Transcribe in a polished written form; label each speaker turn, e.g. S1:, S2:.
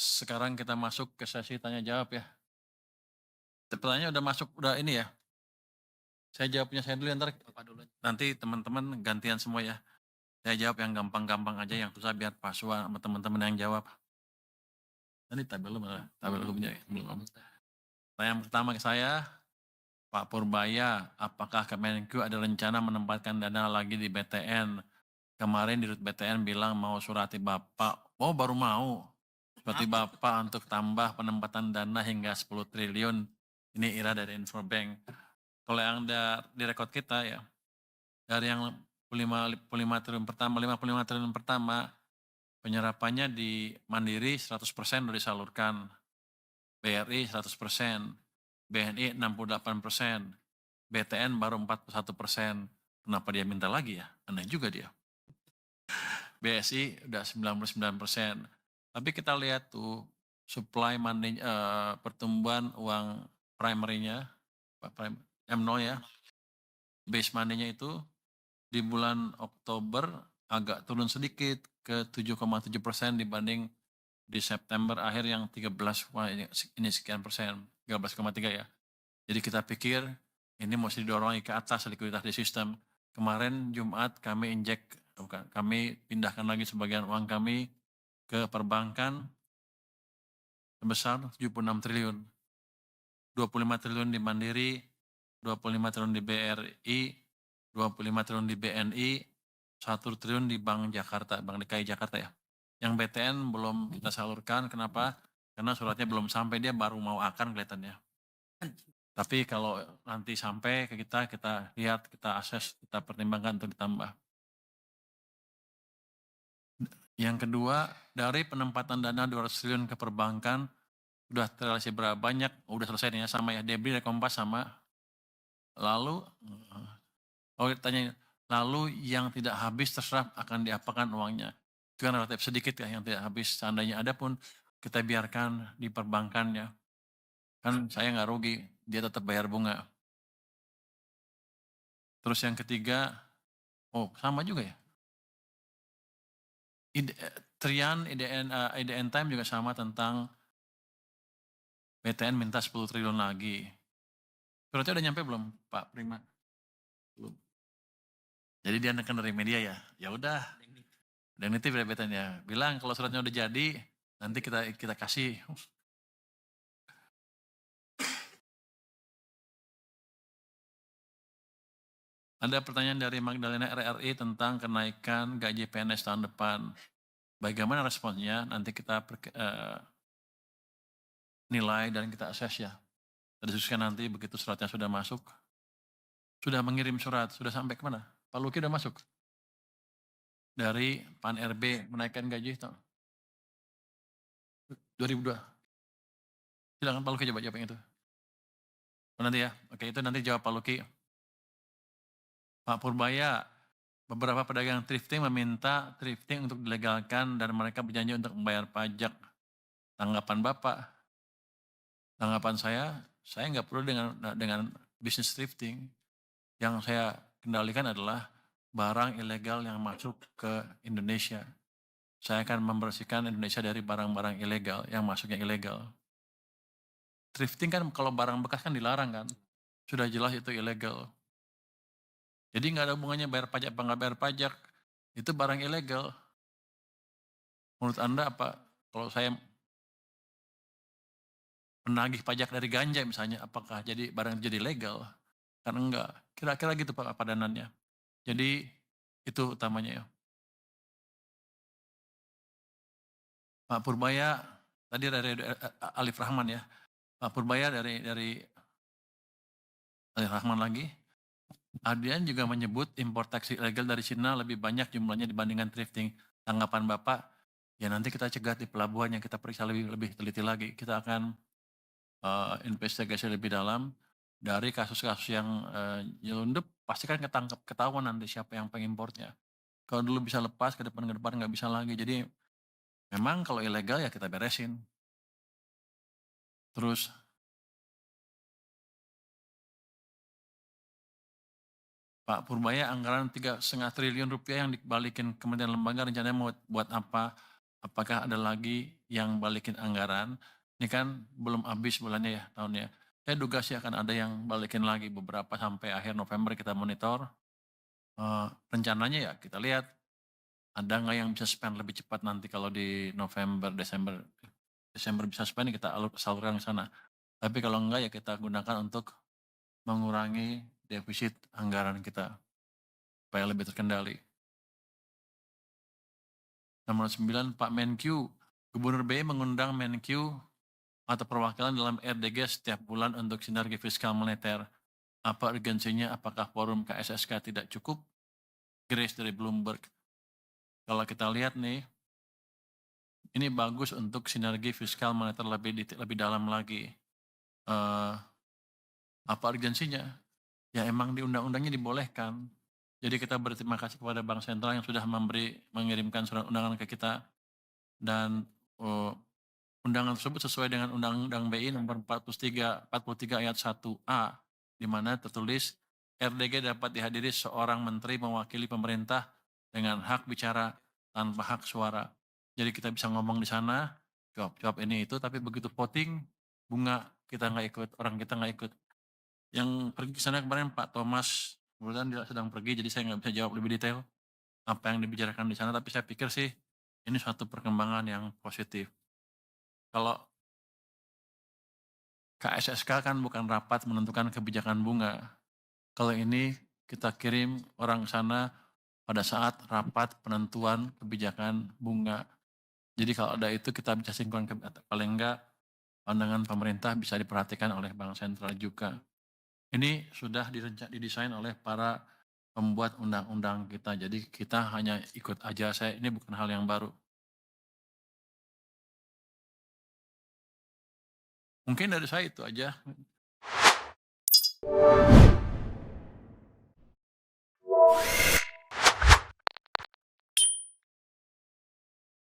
S1: Sekarang kita masuk ke sesi tanya jawab ya. Pertanyaannya udah masuk, udah ini ya. Saya jawabnya saya dulu ya, ntar Bapak dulu. Nanti teman-teman gantian semua ya. Saya jawab yang gampang-gampang aja, yang susah biar Pak Sua sama teman-teman yang jawab. Tadi tabel lu mana? Tabel lu punya ya? Belum. Pertanyaan pertama ke saya, Pak Purbaya, apakah Kemenku ada rencana menempatkan dana lagi di BTN? Kemarin di Rut BTN bilang mau surati Bapak. Oh baru mau. Surati Bapak untuk tambah penempatan dana hingga 10 triliun. Ini Ira dari Infobank. Kalau yang ada di rekod kita ya, dari yang 55 triliun pertama, 55 triliun pertama, penyerapannya di Mandiri 100% udah disalurkan, BRI 100%, BNI 68%, BTN baru 41%. Kenapa dia minta lagi ya? Aneh juga dia. BSI udah 99%. Tapi kita lihat tuh supply money, pertumbuhan uang primary-nya, M0 ya, base money-nya itu di bulan Oktober agak turun sedikit ke 7,7% dibanding di September akhir yang 13, wah ini sekian persen, 13,3 ya. Jadi kita pikir ini mesti didorong ke atas likuiditas di sistem. Kemarin Jumat kami pindahkan lagi sebagian uang kami ke perbankan sebesar 76 triliun. 25 triliun di Mandiri, 25 triliun di BRI, 25 triliun di BNI, 1 triliun di Bank Jakarta, Bank DKI Jakarta ya. Yang BTN belum kita salurkan, kenapa? Karena suratnya belum sampai, dia baru mau akan kelihatannya. Tapi kalau nanti sampai ke kita lihat, kita akses, kita pertimbangkan untuk ditambah. Yang kedua, dari penempatan dana 200 triliun ke perbankan, udah terrealisasi berapa banyak, udah selesai nih ya, sama ya, Debri dari Kompas sama. Lalu, tanya, lalu yang tidak habis terserap akan diapakan uangnya. Itu kan relatif sedikit ya yang tidak habis, seandainya ada pun kita biarkan di perbankannya. Kan saya nggak rugi, dia tetap bayar bunga. Terus yang ketiga, sama juga ya. Trian, IDN Time juga sama tentang BTN minta 10 triliun lagi. Suratnya udah nyampe belum Pak Prima? Belum. Jadi dia nekan dari media ya. Ya udah. Dan itu BTN ya. Bilang kalau suratnya udah jadi, nanti kita kasih. Ada pertanyaan dari Magdalena RRI tentang kenaikan gaji PNS tahun depan. Bagaimana responnya? Nanti kita nilai dan kita assess ya. Kita diskusikan nanti begitu suratnya sudah masuk. Sudah mengirim surat, sudah sampai kemana? Pak Luki udah masuk? Dari Pan RB menaikkan gaji tahun 2002. Silakan Pak Luki coba jawab yang itu. Nanti ya, oke itu nanti jawab Pak Luki. Pak Purbaya, beberapa pedagang thrifting meminta thrifting untuk dilegalkan dan mereka berjanji untuk membayar pajak. Tanggapan Bapak? Tanggapan saya nggak perlu dengan bisnis thrifting. Yang saya kendalikan adalah barang ilegal yang masuk ke Indonesia. Saya akan membersihkan Indonesia dari barang-barang ilegal yang masuknya ilegal. Thrifting kan kalau barang bekas kan dilarang kan. Sudah jelas itu ilegal. Jadi nggak ada hubungannya bayar pajak apa nggak bayar pajak. Itu barang ilegal. Menurut Anda apa? Kalau saya menagih pajak dari ganja misalnya, apakah jadi barang jadi legal? Kan enggak. Kira-kira gitu Pak padanannya. Jadi itu utamanya ya. Pak Purbaya, tadi dari Alif Rahman ya. Pak Purbaya dari Alif Rahman lagi. Adrian juga menyebut impor taksi ilegal dari Cina lebih banyak jumlahnya dibandingkan thrifting. Tanggapan Bapak, ya nanti kita cegat di pelabuhan yang kita periksa lebih teliti lagi. Kita akan investigasi lebih dalam dari kasus-kasus yang nyelundup, pasti kan ketahuan nanti siapa yang pengimportnya. Kalau dulu bisa lepas, ke depan nggak bisa lagi. Jadi memang kalau ilegal ya kita beresin. Terus Pak Purbaya anggaran 3,5 triliun rupiah yang dibalikin Kementerian Lembaga rencananya mau buat apa? apakah ada lagi yang balikin anggaran? Ini kan belum habis bulannya ya, tahunnya. Saya duga sih akan ada yang balikin lagi beberapa sampai akhir November kita monitor. Rencananya ya kita lihat ada nggak yang bisa spend lebih cepat nanti kalau di November, Desember. Desember bisa spend kita salurkan ke sana. Tapi kalau enggak ya kita gunakan untuk mengurangi defisit anggaran kita supaya lebih terkendali. Nomor 9 Pak Menkyu, Gubernur BI mengundang Menkyu atau perwakilan dalam RDG setiap bulan untuk sinergi fiskal moneter. Apa urgensinya? Apakah forum KSSK tidak cukup? Grace dari Bloomberg. Kalau kita lihat nih, ini bagus untuk sinergi fiskal moneter lebih dalam lagi. Eh, apa urgensinya? Ya emang di undang-undangnya dibolehkan. Jadi kita berterima kasih kepada Bank Sentral yang sudah mengirimkan surat undangan ke kita dan undangan tersebut sesuai dengan Undang-Undang BI nomor 43 ayat 1A di mana tertulis RDG dapat dihadiri seorang menteri mewakili pemerintah dengan hak bicara tanpa hak suara. Jadi kita bisa ngomong di sana, jawab ini itu, tapi begitu voting bunga kita nggak ikut, orang kita nggak ikut. Yang pergi ke sana kemarin Pak Thomas, kebetulan dia sedang pergi, jadi saya nggak bisa jawab lebih detail apa yang dibicarakan di sana, tapi saya pikir sih ini suatu perkembangan yang positif. Kalau KSSK kan bukan rapat menentukan kebijakan bunga. Kalau ini kita kirim orang sana pada saat rapat penentuan kebijakan bunga. Jadi kalau ada itu kita bisa sinkron paling enggak pandangan pemerintah bisa diperhatikan oleh Bank Sentral juga. Ini sudah didesain oleh para pembuat undang-undang kita. Jadi kita hanya ikut aja. Ini bukan hal yang baru. Mungkin dari saya itu aja.